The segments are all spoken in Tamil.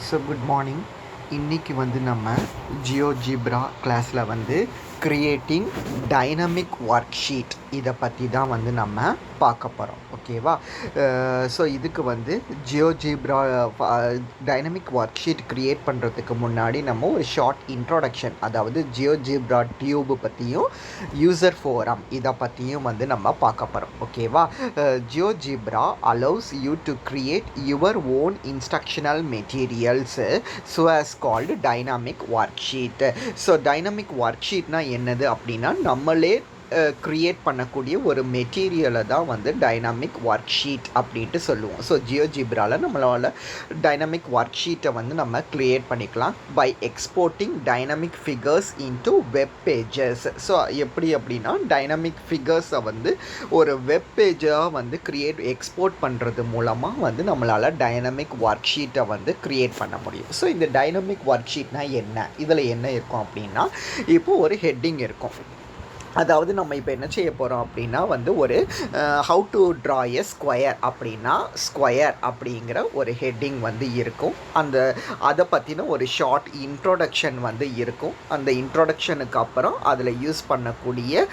So good morning. இன்றைக்கி வந்து நம்ம ஜியோஜிப்ரா கிளாஸில் வந்து க்ரியேட்டிங் டைனமிக் ஒர்க் ஷீட் இதை பற்றி தான் வந்து நம்ம பார்க்க போகிறோம். ஓகேவா? ஸோ இதுக்கு வந்து GeoGebra dynamic worksheet create பண்ணுறதுக்கு முன்னாடி நம்ம ஒரு ஷார்ட் இன்ட்ரோடக்ஷன், அதாவது ஜியோஜிப்ரா டியூப் பற்றியும் யூசர் ஃபோரம் இதை பற்றியும் வந்து நம்ம பார்க்க போகிறோம். ஓகேவா? GeoGebra allows you to create your own instructional materials so as called dynamic worksheet. So dynamic work ஷீட்னா என்னது அப்படின்னா, நம்மளே க்ரியேட் பண்ணக்கூடிய ஒரு மெட்டீரியலை தான் வந்து டைனாமிக் ஒர்க் ஷீட் அப்படின்ட்டு சொல்லுவோம். ஸோ ஜியோஜிப்ராவில் நம்மளால் டைனாமிக் ஒர்க் ஷீட்டை வந்து நம்ம க்ரியேட் பண்ணிக்கலாம் by exporting dynamic figures into web pages. So எப்படி அப்படின்னா, டைனாமிக் ஃபிகர்ஸை வந்து ஒரு வெப் பேஜாக வந்து எக்ஸ்போர்ட் பண்ணுறது மூலமாக வந்து நம்மளால் டைனாமிக் ஒர்க் ஷீட்டை வந்து க்ரியேட் பண்ண முடியும். ஸோ இந்த டைனாமிக் ஒர்க் ஷீட்னா என்ன, இதில் என்ன இருக்கும் அப்படின்னா, இப்போது ஒரு ஹெட்டிங் இருக்கும். அதாவது நம்ம இப்போ என்ன செய்ய போகிறோம் அப்படின்னா வந்து ஒரு how to draw a square அப்படின்னா, ஸ்கொயர் அப்படிங்கிற ஒரு ஹெட்டிங் வந்து இருக்கும். அதை பற்றின ஒரு ஷார்ட் இன்ட்ரோடக்ஷன் வந்து இருக்கும். அந்த இன்ட்ரோடக்ஷனுக்கு அப்புறம் அதில் யூஸ் பண்ணக்கூடிய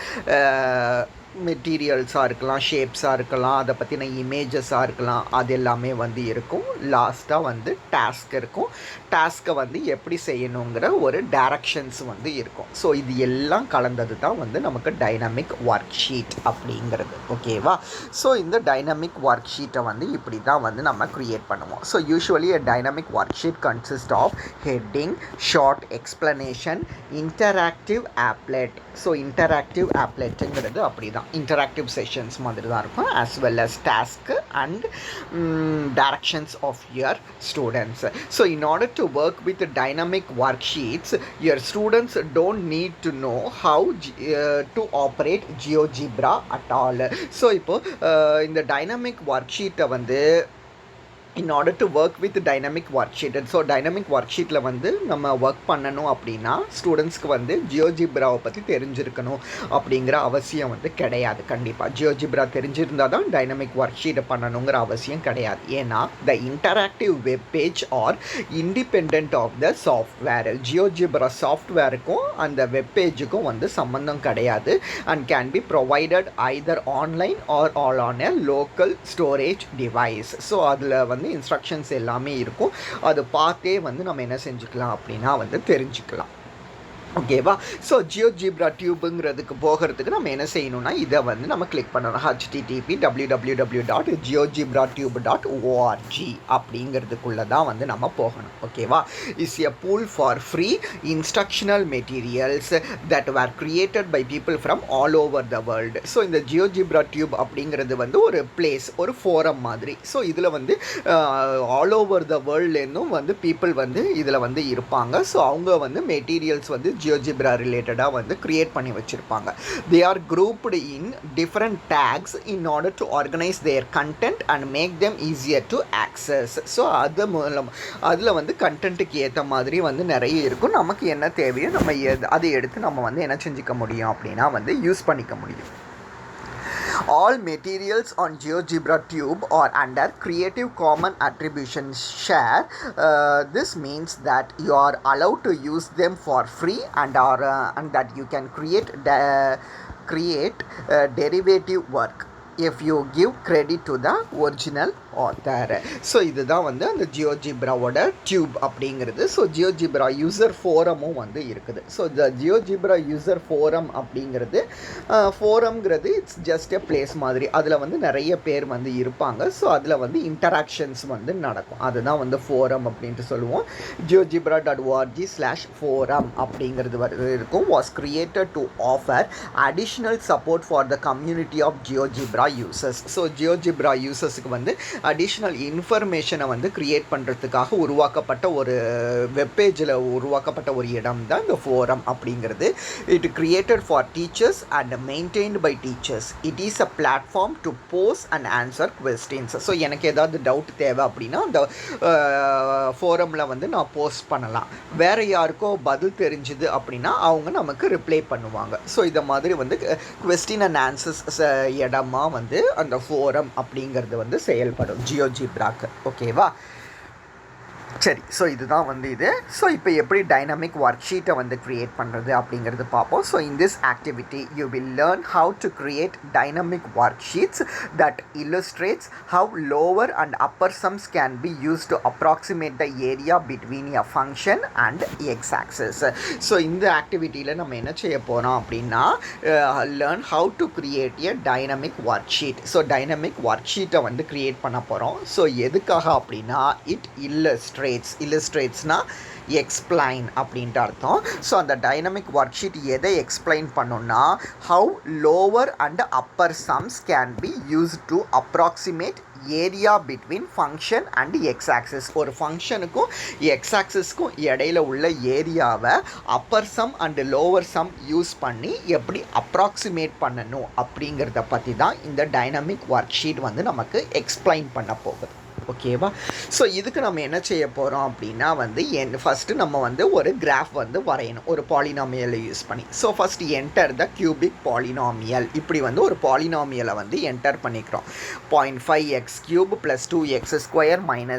மெட்டீரியல்ஸாக இருக்கலாம், ஷேப்ஸாக இருக்கலாம், அதை பற்றின இமேஜஸாக இருக்கலாம், அது எல்லாமே வந்து இருக்கும். லாஸ்ட்டாக வந்து டாஸ்க் இருக்கும். டாஸ்க்கை வந்து எப்படி செய்யணுங்கிற ஒரு டைரக்ஷன்ஸ் வந்து இருக்கும். ஸோ இது எல்லாம் கலந்தது தான் வந்து நமக்கு டைனாமிக் ஒர்க் ஷீட் அப்படிங்கிறது. ஓகேவா? ஸோ இந்த டைனாமிக் ஒர்க் ஷீட்டை வந்து இப்படி தான் வந்து நம்ம க்ரியேட் பண்ணுவோம். So usually a dynamic worksheet consist of heading, short explanation, interactive applet. So interactive ஆப்லெட்டுங்கிறது அப்படி தான் interactive sessions மாதிரி தான் இருக்கும், as well as task and directions of your students. So in order to work with dynamic worksheets, your students don't need to know how to operate GeoGebra at all. So இப்போ இந்த dynamic worksheet வந்து in order to work with dynamic worksheet, so dynamic work ஷீட்டில் வந்து நம்ம ஒர்க் பண்ணணும் அப்படின்னா ஸ்டூடெண்ட்ஸ்க்கு வந்து ஜியோஜிப்ராவை பற்றி தெரிஞ்சிருக்கணும் அப்படிங்கிற அவசியம் வந்து கிடையாது. கண்டிப்பாக ஜியோஜிப்ரா தெரிஞ்சிருந்தால் தான் டைனமிக் ஒர்க் ஷீட்டை பண்ணணுங்கிற அவசியம் கிடையாது. ஏன்னா the interactive web page are independent of the software. GeoGebra சாஃப்ட்வேருக்கும் அந்த வெப் பேஜுக்கும் வந்து சம்மந்தம் கிடையாது and can be provided either online or all on a local storage device. So அதில் வந்து இன்ஸ்ட்ரக்ஷன்ஸ் எல்லாமே இருக்கும். அது பார்த்தே வந்து நம்ம என்ன செஞ்சுக்கலாம் அப்படின்னா வந்து தெரிஞ்சுக்கலாம். ஓகேவா? ஸோ ஜியோஜிப்ரா டியூபுங்கிறதுக்கு போகிறதுக்கு நம்ம என்ன செய்யணும்னா, இதை வந்து நம்ம கிளிக் பண்ணணும். http://www.geogebratube.org அப்படிங்கிறதுக்குள்ளே தான் வந்து நம்ம போகணும். ஓகேவா? Is a pool for free instructional materials that were created by people from all over the world. So இந்த ஜியோஜிப்ரா டியூப் அப்படிங்கிறது வந்து ஒரு பிளேஸ், ஒரு ஃபோரம் மாதிரி. ஸோ இதில் வந்து ஆல் ஓவர் த வேர்ல்ட்லேருந்தும் வந்து பீப்புள் வந்து இதில் வந்து இருப்பாங்க. ஸோ அவங்க வந்து மெட்டீரியல்ஸ் வந்து ஜியோஜிப்ரா ரிலேட்டடாக வந்து கிரியேட் பண்ணி வச்சுருப்பாங்க. They are grouped in different tags in order to organise their content and make them easier to access. So அது மூலம் அதில் வந்து கண்டென்ட்டுக்கு ஏற்ற மாதிரி வந்து நிறைய இருக்கும். நமக்கு என்ன தேவையோ நம்ம அதை எடுத்து நம்ம வந்து என்ன செஞ்சுக்க முடியும் அப்படின்னா வந்து யூஸ் பண்ணிக்க முடியும். All materials on GeoGebra Tube are under Creative Commons Attribution Share. This means that you are allowed to use them for free and that you can create derivative work if you give credit to the original author. So இதுதான் வந்து அந்த ஜியோஜிப்ராவோட டியூப் அப்படிங்கிறது. ஸோ ஜியோஜிப்ரா யூசர் ஃபோரமும் வந்து இருக்குது. ஸோ இந்த ஜியோஜிப்ரா யூசர் ஃபோரம் அப்படிங்கிறது ஃபோரம்ங்கிறது இட்ஸ் ஜஸ்ட் எ பிளேஸ் மாதிரி. அதில் வந்து நிறைய பேர் வந்து இருப்பாங்க. ஸோ அதில் வந்து இன்டராக்ஷன்ஸ் வந்து நடக்கும். அதுதான் வந்து ஃபோரம் அப்படின்ட்டு சொல்லுவோம். geogebra.org/forum அப்படிங்கிறது இருக்கும். Was created to offer additional support for the community of GeoGebra users. So GeoGebra யூசர்ஸுக்கு வந்து அடிஷ்னல் இன்ஃபர்மேஷனை வந்து க்ரியேட் பண்ணுறதுக்காக உருவாக்கப்பட்ட ஒரு வெப்பேஜில் உருவாக்கப்பட்ட ஒரு இடம் தான் இந்த ஃபோரம் அப்படிங்கிறது. It created for teachers and maintained by teachers. It is a platform to post and answer questions. So எனக்கு ஏதாவது டவுட் தேவை அப்படின்னா அந்த ஃபோரமில் வந்து நான் போஸ்ட் பண்ணலாம். வேறு யாருக்கோ பதில் தெரிஞ்சுது அப்படின்னா அவங்க நமக்கு ரிப்ளை பண்ணுவாங்க. ஸோ இதை மாதிரி வந்து கொஸ்டின் அண்ட் ஆன்சர்ஸ் இடமா வந்து அந்த ஃபோரம் அப்படிங்கிறது வந்து செயல்படும் ஜியோஜிப்ராக்கு. ஓகேவா? சரி, ஸோ இதுதான் வந்து இது. ஸோ இப்போ எப்படி டைனமிக் ஒர்க் ஷீட்டை வந்து க்ரியேட் பண்ணுறது அப்படிங்கிறது பார்ப்போம். So in this activity you will learn how to create dynamic worksheets that illustrates how lower and upper sums can be use to approximate the area between a function and x axis. So இந்த ஆக்டிவிட்டியில் நம்ம என்ன செய்ய போகிறோம் அப்படின்னா learn how to create a dynamic worksheet. So dynamic work ஷீட்டை வந்து க்ரியேட் பண்ண போகிறோம். ஸோ எதுக்காக அப்படின்னா இட் இல்லஸ்ட்ரேட்ஸ்னா எக்ஸ்பிளைன் அப்படின்ட்டு அர்த்தம். ஸோ அந்த டைனமிக் ஒர்க் ஷீட் எதை எக்ஸ்பிளைன் பண்ணோன்னா how lower and upper sums can be use to approximate area between function and x axis. ஒரு ஃபங்க்ஷனுக்கும் எக்ஸ் ஆக்சிஸ்க்கும் இடையில உள்ள ஏரியாவை upper sum and lower sum use பண்ணி எப்படி அப்ராக்சிமேட் பண்ணணும் அப்படிங்கிறத பற்றி தான் இந்த டைனமிக் ஒர்க் ஷீட் வந்து நமக்கு எக்ஸ்பிளைன் பண்ண போகுது. ஓகேவா? ஸோ இதுக்கு நம்ம என்ன செய்ய போகிறோம் அப்படின்னா வந்து ஃபஸ்ட்டு நம்ம வந்து ஒரு கிராஃப் வந்து வரையணும் ஒரு பாலினாமியலை யூஸ் பண்ணி. ஸோ ஃபஸ்ட் என்டர் த கியூபிக் பாலினாமியல். இப்படி வந்து ஒரு பாலினாமியலை வந்து என்டர் பண்ணிக்கிறோம். 0.5x³ + 2x²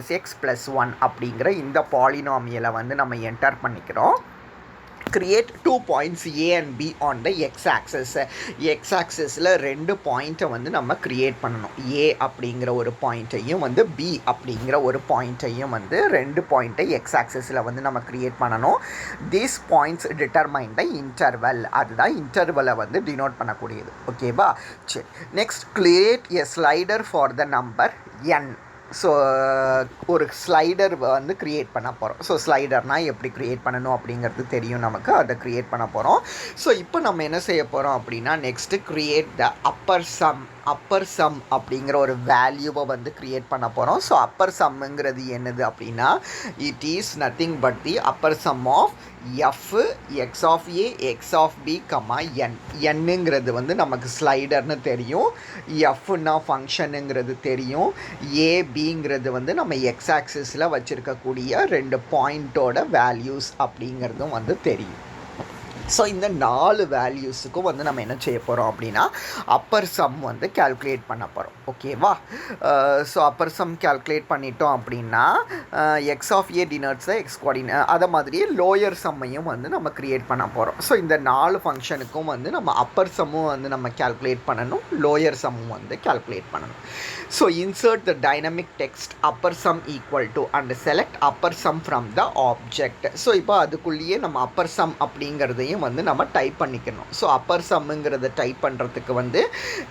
- x + 1 அப்படிங்கிற இந்த பாலினாமியலை வந்து நம்ம என்டர் பண்ணிக்கிறோம். create 2 points A and B on the x-axis. x-axisல 2 பாயிண்ட்டை வந்து நம்ம கிரியேட் பண்ணணும். A அப்படிங்கிற ஒரு பாயிண்ட்டையும் வந்து B அப்படிங்கிற ஒரு பாயிண்ட்டையும் வந்து 2 பாயிண்ட்டை x-axisல வந்து நம்ம கிரியேட் பண்ணணும். these points determine the interval. அதுதான் இன்டர்வலை வந்து டினோட் பண்ணக்கூடியது. ஓகேவா? சரி, next create a slider for the number n. So ஒரு ஸ்லைடர் வந்து க்ரியேட் பண்ண போகிறோம். ஸோ ஸ்லைடர்னால் எப்படி க்ரியேட் பண்ணணும் அப்படிங்கிறது தெரியும் நமக்கு. அதை க்ரியேட் பண்ண போகிறோம். ஸோ இப்போ நம்ம என்ன செய்ய போகிறோம் அப்படின்னா நெக்ஸ்ட்டு க்ரியேட் த அப்பர் சம் அப்படிங்கிற ஒரு வேல்யூவை வந்து க்ரியேட் பண்ண போகிறோம். ஸோ அப்பர் சம்முங்கிறது என்னது அப்படின்னா it is nothing but the upper sum of f x of a x of b comma n. என்னுங்கிறது வந்து நமக்கு ஸ்லைடர்னு தெரியும், எஃப்னா ஃபங்க்ஷனுங்கிறது தெரியும், ஏபிங்கிறது வந்து நம்ம எக்ஸ் ஆக்சிஸில் வச்சுருக்கக்கூடிய 2 பாயிண்ட்டோட வேல்யூஸ் அப்படிங்கிறதும் வந்து தெரியும். ஸோ இந்த 4 வேல்யூஸுக்கும் வந்து நம்ம என்ன செய்ய போகிறோம் அப்படின்னா அப்பர் சம் வந்து கால்குலேட் பண்ண போகிறோம். ஓகேவா? ஸோ அப்பர் சம் கால்குலேட் பண்ணிட்டோம் அப்படின்னா x of a denotes x coordinate, அதை மாதிரியே லோயர் சம்மையும் வந்து நம்ம க்ரியேட் பண்ண போகிறோம். ஸோ இந்த 4 ஃபங்க்ஷனுக்கும் வந்து நம்ம அப்பர் சம்மும் வந்து நம்ம கால்குலேட் பண்ணணும், லோயர் சம்மும் வந்து கால்குலேட் பண்ணணும். So insert the dynamic text upper sum equal to and select upper sum from the object. So இப்போ அதுக்குள்ளேயே நம்ம அப்பர் சம் அப்படிங்கிறதையும் வந்து நம்ம டைப் பண்ணிக்கணும். ஸோ அப்பர் சம்முங்கிறத டைப் பண்ணுறதுக்கு வந்து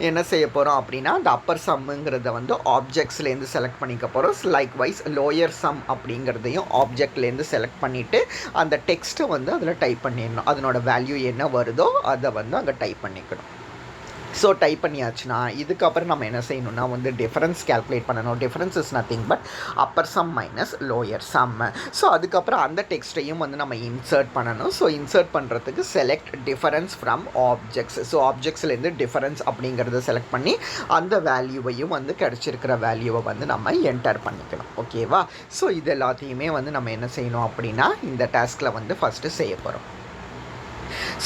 என்ன செய்ய போகிறோம் அப்படின்னா அந்த அப்பர் சம்முங்கிறத வந்து ஆப்ஜெக்ட்ஸ்லேருந்து செலக்ட் பண்ணிக்க போகிறோம். லைக் வைஸ் லோயர் சம் அப்படிங்கிறதையும் ஆப்ஜெக்ட்லேருந்து செலக்ட் பண்ணிவிட்டு அந்த டெக்ஸ்ட்டை வந்து அதில் டைப் பண்ணிடணும். அதனோட வேல்யூ என்ன வருதோ அதை வந்து அங்கே டைப் பண்ணிக்கணும். ஸோ டைப் பண்ணியாச்சுன்னா இதுக்கப்புறம் நம்ம என்ன செய்யணும்னா வந்து டிஃபரன்ஸ் கால்குலேட் பண்ணணும். Difference is nothing but upper sum minus lower sum. So அதுக்கப்புறம் அந்த டெக்ஸ்ட்டையும் வந்து நம்ம இன்சர்ட் பண்ணணும். ஸோ இன்சர்ட் பண்ணுறதுக்கு select difference from objects. So ஆப்ஜெக்ட்ஸ்லேருந்து டிஃபரன்ஸ் அப்படிங்கிறத செலக்ட் பண்ணி அந்த வேல்யூவையும் வந்து கிடச்சிருக்கிற வேல்யூவை வந்து நம்ம என்டர் பண்ணிக்கணும். ஓகேவா? ஸோ இது எல்லாத்தையுமே வந்து நம்ம என்ன செய்யணும் அப்படின்னா இந்த டாஸ்கில் வந்து ஃபஸ்ட்டு செய்ய போகிறோம்.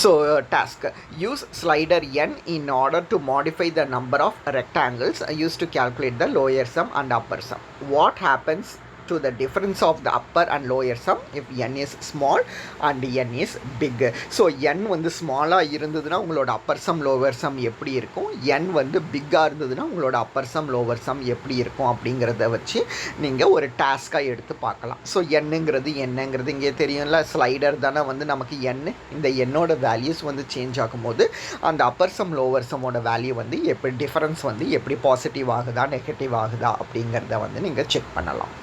So task, use slider n in order to modify the number of rectangles used to calculate the lower sum and upper sum. What happens to the difference of the upper and lower sum if n is small and n is big? So n வந்து ஸ்மாலாக இருந்ததுன்னா உங்களோட அப்பர் சம் லோவர் சம் எப்படி இருக்கும், n வந்து பிக்காக இருந்ததுன்னா உங்களோட அப்பர் சம் லோவர் சம் எப்படி இருக்கும் அப்படிங்கிறத வச்சு நீங்கள் ஒரு டாஸ்காக எடுத்து பார்க்கலாம். ஸோ என்னங்கிறது என்னங்கிறது இங்கே தெரியும்ல, ஸ்லைடர் தானே வந்து நமக்கு n. இந்த என்னோட வேல்யூஸ் வந்து சேஞ்ச் ஆகும்போது அந்த அப்பர் சம் லோவர் சம்மோட வேல்யூ வந்து எப்படி டிஃபரன்ஸ் வந்து எப்படி பாசிட்டிவ் ஆகுதா நெகட்டிவ் ஆகுதா அப்படிங்கிறத வந்து நீங்கள் செக் பண்ணலாம்.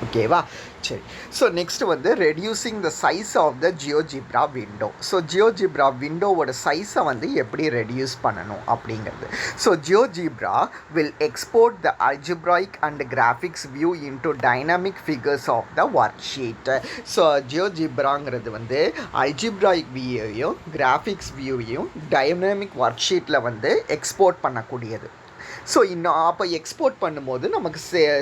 ஓகேவா? சரி, ஸோ நெக்ஸ்ட் வந்து reducing the size of the GeoGebra window. So GeoGebra விண்டோவோட சைஸை வந்து எப்படி ரெடியூஸ் பண்ணணும் அப்படிங்கிறது. So GeoGebra will export the algebraic and graphics view into dynamic figures of the worksheet. So ஜியோஜிப்ராங்கிறது வந்து அல்ஜிப்ராயிக் வியூவையும் கிராஃபிக்ஸ் வியூவையும் டைனமிக் ஒர்க் ஷீட்டில் வந்து எக்ஸ்போர்ட் பண்ணக்கூடியது. ஸோ இன்னும் அப்போ எக்ஸ்போர்ட் பண்ணும்போது நமக்கு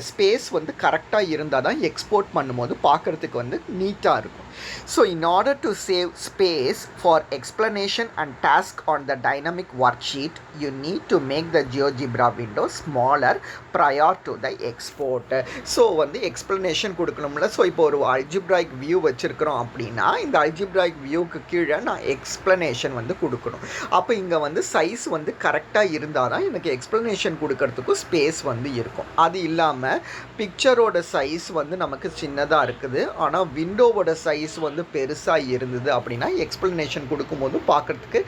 ஸ்பேஸ் வந்து கரெக்டாக இருந்தால் தான் எக்ஸ்போர்ட் பண்ணும்போது பார்க்குறதுக்கு வந்து நீட்டாக இருக்கும். So in order to save space for explanation and task on the dynamic worksheet, you need to make the GeoGebra window smaller prior to the export. So வந்து எக்ஸ்ப்ளனேஷன் கொடுக்கணும்ல. ஸோ இப்போ ஒரு அல்ஜிப்ராய்க் வியூ வச்சுருக்கிறோம் அப்படின்னா இந்த அல்ஜிப்ராய்க் வியூக்கு கீழே நான் எக்ஸ்ப்ளனேஷன் வந்து கொடுக்கணும். அப்போ இங்கே வந்து சைஸ் வந்து கரெக்டாக இருந்தால் தான் எனக்கு எக்ஸ்ப்ளனேஷன் கொடுக்கறதுக்கும் ஸ்பேஸ் வந்து இருக்கும். அது இல்லாமல் பிக்சரோட சைஸ் வந்து நமக்கு சின்னதாக இருக்குது, ஆனால் விண்டோவோட சைஸ் வந்து பெருசாக இருந்தது அப்படின்னா எக்ஸ்ப்ளனேஷன் கொடுக்கும்போது பார்க்குறதுக்கு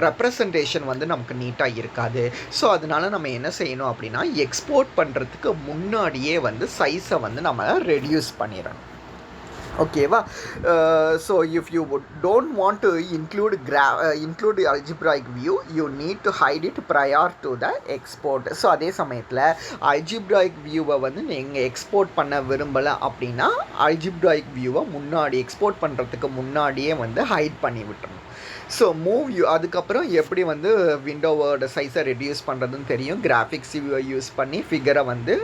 ரெப்ரசன்டேஷன் வந்து நமக்கு நீட்டாக இருக்காது. ஸோ அதனால நம்ம என்ன செய்யணும் அப்படின்னா எக்ஸ்போர்ட் பண்ணுறதுக்கு முன்னாடியே வந்து சைஸை வந்து நம்ம ரெடியூஸ் பண்ணிடணும். ஓகேவா? So if you don't want to include algebraic view, you need to hide it prior to the export. So அதே சமயத்தில் அல்ஜிப்ராய்க் வியூவை வந்து நீங்கள் எக்ஸ்போர்ட் பண்ண விரும்பலை அப்படின்னா அல்ஜிப்ராய்க் வியூவை முன்னாடி எக்ஸ்போர்ட் பண்ணுறதுக்கு முன்னாடியே வந்து ஹைட் பண்ணி விட்டுறணும். ஸோ அதுக்கப்புறம் எப்படி வந்து விண்டோவோட சைஸை ரெடியூஸ் பண்ணுறதுன்னு தெரியும். கிராஃபிக்ஸ் வியூவை யூஸ் பண்ணி ஃபிகரை வந்து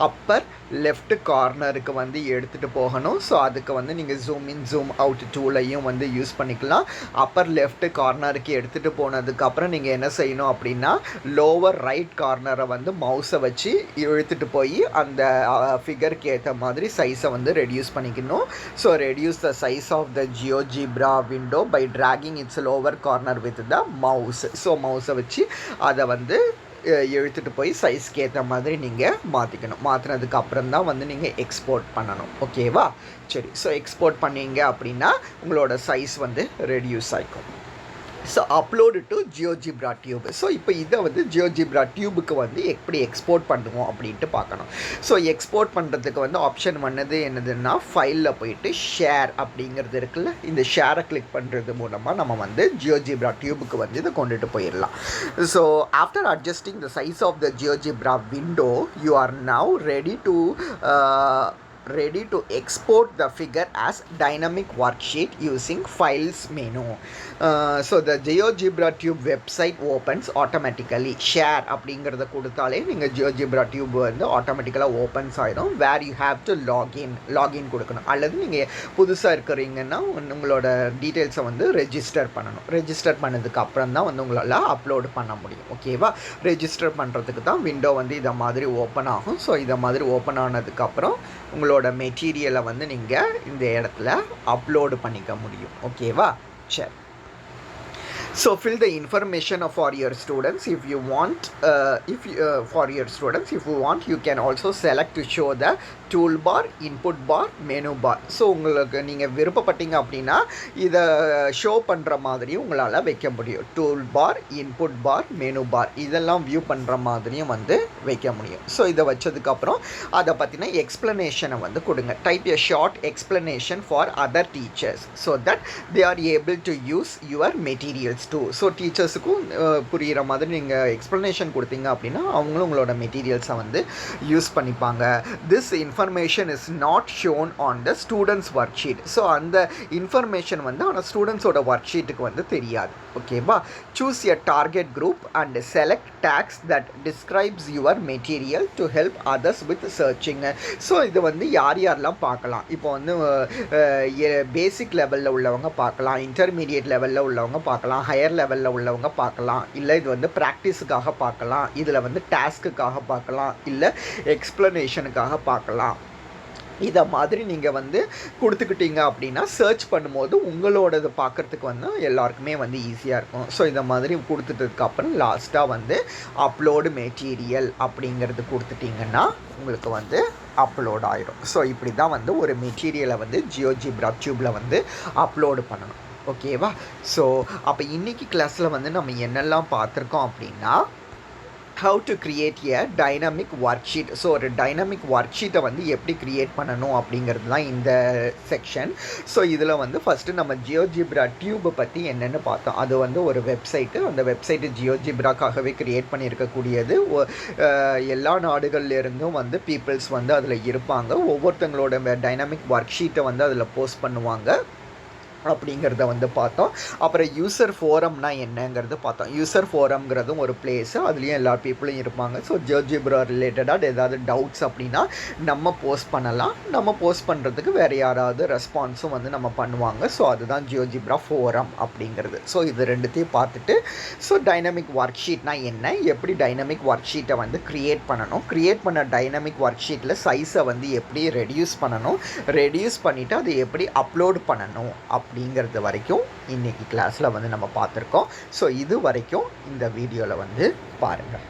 அப்பர் லெஃப்ட் கார்னருக்கு வந்து எடுத்துகிட்டு போகணும். ஸோ அதுக்கு வந்து நீங்கள் ஜூம் இன் ஜூம் அவுட் டூலையும் வந்து யூஸ் பண்ணிக்கலாம். அப்பர் லெஃப்ட் கார்னருக்கு எடுத்துகிட்டு போனதுக்கப்புறம் நீங்கள் என்ன செய்யணும் அப்படின்னா லோவர் ரைட் கார்னரை வந்து மவுஸை வச்சு இழுத்துட்டு போய் அந்த ஃபிகருக்கு ஏற்ற மாதிரி சைஸை வந்து ரெடியூஸ் பண்ணிக்கணும். So reduce the size of the GeoGebra window by dragging its lower corner with the mouse. So மவுஸை வச்சு அதை வந்து எழுத்துட்டு போய் சைஸ்க்கு ஏற்ற மாதிரி நீங்கள் மாற்றிக்கணும். மாற்றினதுக்கு அப்புறம் தான் வந்து நீங்கள் எக்ஸ்போர்ட் பண்ணணும். ஓகேவா? சரி. ஸோ எக்ஸ்போர்ட் பண்ணீங்க அப்படின்னா உங்களோட சைஸ் வந்து ரெடியூஸ் ஆகிக்கும். So upload to GeoGebra tube. So இப்போ இதை வந்து ஜியோஜிப்ரா டியூபுக்கு வந்து எப்படி எக்ஸ்போர்ட் பண்ணுவோம் அப்படின்ட்டு பார்க்கணும். ஸோ எக்ஸ்போர்ட் பண்ணுறதுக்கு வந்து ஆப்ஷன் பண்ணது என்னதுன்னா ஃபைலில் போயிட்டு ஷேர் அப்படிங்கிறது இருக்குல்ல, இந்த ஷேரை கிளிக் பண்ணுறது மூலமாக நம்ம வந்து ஜியோஜிப்ரா டியூபுக்கு வந்து இதை கொண்டுட்டு போயிடலாம். So after adjusting the size of the GeoGebra window, you are now ready to export the figure as dynamic worksheet using files menu. So the GeoGebra Tube website opens automatically. Share அப்படிங்கிறத கொடுத்தாலே நீங்கள் GeoGebra Tube வந்து ஆட்டோமேட்டிக்கலாக ஓப்பன்ஸ் ஆகிடும். Where you have to login கொடுக்கணும். அல்லது நீங்கள் புதுசாக இருக்கிறீங்கன்னா உங்களோட டீட்டெயில்ஸை வந்து ரெஜிஸ்டர் பண்ணணும். ரெஜிஸ்டர் பண்ணதுக்கு அப்புறம் தான் வந்து உங்களால் அப்லோடு பண்ண முடியும். ஓகேவா? ரெஜிஸ்டர் பண்ணுறதுக்கு தான் விண்டோ வந்து இதை மாதிரி ஓப்பன் ஆகும். ஸோ இதை மாதிரி ஓப்பன் ஆனதுக்கப்புறம் உங்களோட மெட்டீரியலை வந்து நீங்கள் இந்த இடத்துல அப்லோடு பண்ணிக்க முடியும். ஓகேவா? சரி. So fill the information for your students if you want. You can also select to show the toolbar, input bar, menu bar. So உங்களுக்கு நீங்கள் விருப்பப்பட்டீங்க அப்படின்னா இதை ஷோ பண்ணுற மாதிரி உங்களால் வைக்க முடியும். Tool bar, input bar, menu bar இதெல்லாம் வியூ பண்ணுற மாதிரியும் வந்து வைக்க முடியும். ஸோ இதை வச்சதுக்கப்புறம் அதை பற்றின எக்ஸ்ப்ளனேஷனை வந்து கொடுங்க. Type a short explanation for other teachers so that they are able to use your materials too. So டீச்சர்ஸுக்கும் புரிகிற மாதிரி நீங்கள் எக்ஸ்ப்ளனேஷன் கொடுத்தீங்க அப்படின்னா அவங்களும் உங்களோட மெட்டீரியல்ஸை வந்து யூஸ் பண்ணிப்பாங்க. This information is not shown on the students work sheet. So அந்த இன்ஃபர்மேஷன் வந்து ஆனால் ஸ்டூடெண்ட்ஸோட ஒர்க் ஷீட்டுக்கு வந்து தெரியாது. ஓகேவா? Choose a target group and select tax that describes your material to help others with searching. So இது வந்து யாரெல்லாம் பார்க்கலாம்? இப்போ வந்து பேசிக் லெவலில் உள்ளவங்க பார்க்கலாம், இன்டர்மீடியட் லெவலில் உள்ளவங்க பார்க்கலாம், ஹையர் லெவலில் உள்ளவங்க பார்க்கலாம், இல்லை இது வந்து ப்ராக்டிஸுக்காக பார்க்கலாம், இதில் வந்து டாஸ்க்குக்காக பார்க்கலாம், இல்லை எக்ஸ்ப்ளனேஷனுக்காக பார்க்கலாம். இதை மாதிரி நீங்கள் வந்து கொடுத்துக்கிட்டீங்க அப்படின்னா சர்ச் பண்ணும்போது உங்களோடது பார்க்குறதுக்கு வந்து எல்லாருக்குமே வந்து ஈஸியாக இருக்கும். ஸோ இதை மாதிரி கொடுத்துட்டதுக்கப்புறம் லாஸ்ட்டாக வந்து அப்லோடு மெட்டீரியல் அப்படிங்கிறது கொடுத்துட்டிங்கன்னா உங்களுக்கு வந்து அப்லோட் ஆகிடும். ஸோ இப்படி தான் வந்து ஒரு மெட்டீரியலை வந்து ஜியோஜிப்ரா டியூப்பில் வந்து அப்லோடு பண்ணணும். ஓகேவா? ஸோ அப்போ இன்றைக்கி கிளாஸில் வந்து நம்ம என்னெல்லாம் பார்த்துருக்கோம் அப்படின்னா how to create a dynamic worksheet. So ஒரு டைனமிக் ஒர்க் ஷீட்டை வந்து எப்படி க்ரியேட் பண்ணணும் அப்படிங்கிறது தான் இந்த செக்ஷன். ஸோ இதில் வந்து ஃபஸ்ட்டு நம்ம ஜியோஜிப்ரா டியூப்பை பற்றி என்னென்னு பார்த்தோம். அது வந்து ஒரு வெப்சைட்டு. அந்த வெப்சைட்டு ஜியோஜிப்ராக்காகவே க்ரியேட் பண்ணியிருக்கக்கூடியது. எல்லா நாடுகள்லேருந்தும் வந்து பீப்புள்ஸ் வந்து அதில் இருப்பாங்க. ஒவ்வொருத்தங்களோட டைனமிக் ஒர்க் ஷீட்டை வந்து அதில் போஸ்ட் பண்ணுவாங்க. அப்படிங்கிறத வந்து பார்த்தோம். அப்புறம் யூசர் ஃபோரம்னா என்னங்கிறது பார்த்தோம். யூசர் ஃபோரம்ங்கிறதும் ஒரு பிளேஸு, அதுலேயும் எல்லா பீப்புளும் இருப்பாங்க. ஸோ ஜியோஜிப்ரா ரிலேட்டடாக ஏதாவது டவுட்ஸ் அப்படின்னா நம்ம போஸ்ட் பண்ணலாம். நம்ம போஸ்ட் பண்ணுறதுக்கு வேறு யாராவது ரெஸ்பான்ஸும் வந்து நம்ம பண்ணுவாங்க. ஸோ அதுதான் ஜியோஜிப்ரா ஃபோரம் அப்படிங்கிறது. ஸோ இது ரெண்டுத்தையும் பார்த்துட்டு, ஸோ டைனமிக் ஒர்க் ஷீட்னா என்ன, எப்படி டைனமிக் ஒர்க் ஷீட்டை வந்து க்ரியேட் பண்ணணும், க்ரியேட் பண்ண டைனமிக் ஒர்க் ஷீட்டில் சைஸை வந்து எப்படி ரெடியூஸ் பண்ணணும், ரெடியூஸ் பண்ணிவிட்டு அதை எப்படி அப்லோட் பண்ணணும் அப்படிங்கிறது வரைக்கும் இன்றைக்கி கிளாஸில் வந்து நம்ம பார்த்துருக்கோம். ஸோ இது வரைக்கும் இந்த வீடியோவில் வந்து பாருங்கள்.